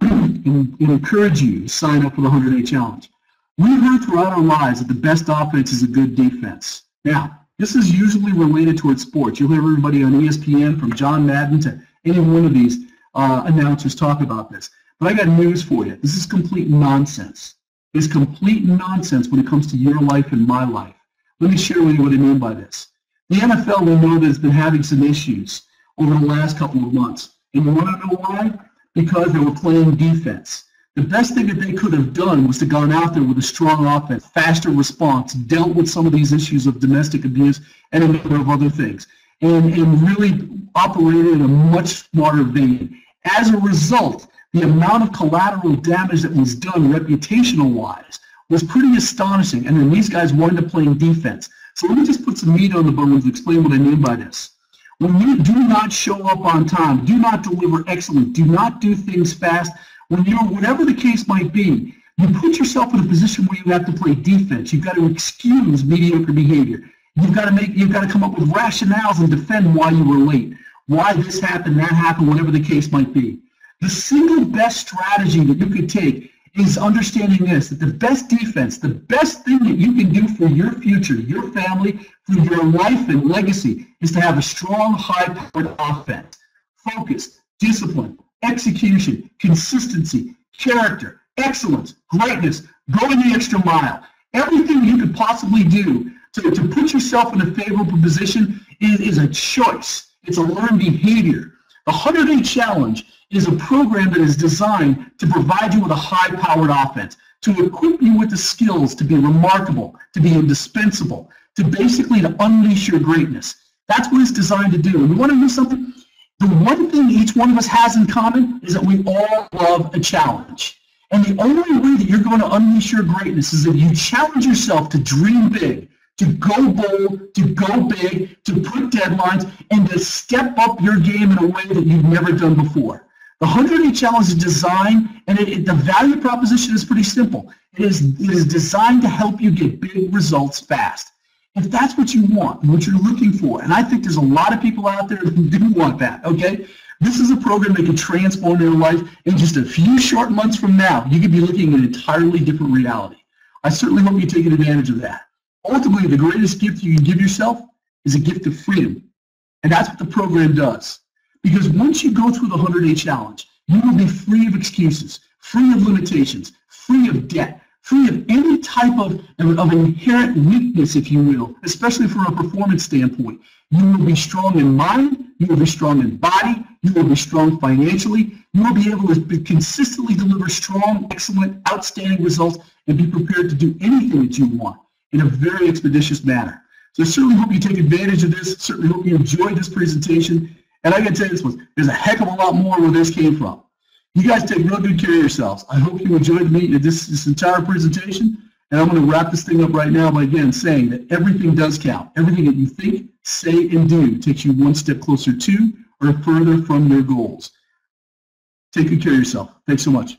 encourage you to sign up for the 100-day challenge. We've heard throughout our lives that the best offense is a good defense. Now, this is usually related towards sports. You'll hear everybody on ESPN, from John Madden to any one of these announcers talk about this. But I got news for you. This is complete nonsense. It's complete nonsense when it comes to your life and my life. Let me share with you what I mean by this. The NFL, we know that has been having some issues over the last couple of months. And you want to know why? Because they were playing defense. The best thing that they could have done was to gone out there with a strong offense, faster response, dealt with some of these issues of domestic abuse and a number of other things, and really operated in a much smarter vein. As a result, the amount of collateral damage that was done reputational-wise was pretty astonishing, and then these guys wound up playing defense. So let me just put some meat on the bones and explain what I mean by this. When you do not show up on time, do not deliver excellent, do not do things fast, when you're, whatever the case might be, you put yourself in a position where you have to play defense. You've got to excuse mediocre behavior. You've got to come up with rationales and defend why you were late, why this happened, that happened, whatever the case might be. The single best strategy that you could take is understanding this, that the best defense, the best thing that you can do for your future, your family, for your life and legacy, is to have a strong, high-powered offense. Focus, discipline, execution, consistency, character, excellence, greatness, going the extra mile. Everything you could possibly do to put yourself in a favorable position is a choice. It's a learned behavior. The 100-Day Challenge is a program that is designed to provide you with a high-powered offense, to equip you with the skills to be remarkable, to be indispensable, to basically to unleash your greatness. That's what it's designed to do. And we want to do something. The one thing each one of us has in common is that we all love a challenge. And the only way that you're going to unleash your greatness is if you challenge yourself to dream big, to go bold, to go big, to put deadlines, and to step up your game in a way that you've never done before. The 100-Day Challenge is designed, and the value proposition is pretty simple. It is designed to help you get big results fast. If that's what you want, and what you're looking for, and I think there's a lot of people out there who do want that, okay? This is a program that can transform your life in just a few short months from now. You could be looking at an entirely different reality. I certainly hope you're taking advantage of that. Ultimately, the greatest gift you can give yourself is a gift of freedom. And that's what the program does. Because once you go through the 100-Day Challenge, you will be free of excuses, free of limitations, free of debt, free of any type of inherent weakness, if you will, especially from a performance standpoint. You will be strong in mind, you will be strong in body, you will be strong financially, you will be able to consistently deliver strong, excellent, outstanding results and be prepared to do anything that you want in a very expeditious manner. So I certainly hope you take advantage of this, certainly hope you enjoyed this presentation, and I got to tell you this one, there's a heck of a lot more where this came from. You guys take real good care of yourselves. I hope you enjoyed this entire presentation, and I'm going to wrap this thing up right now by again saying that everything does count. Everything that you think, say, and do takes you one step closer to or further from your goals. Take good care of yourself. Thanks so much.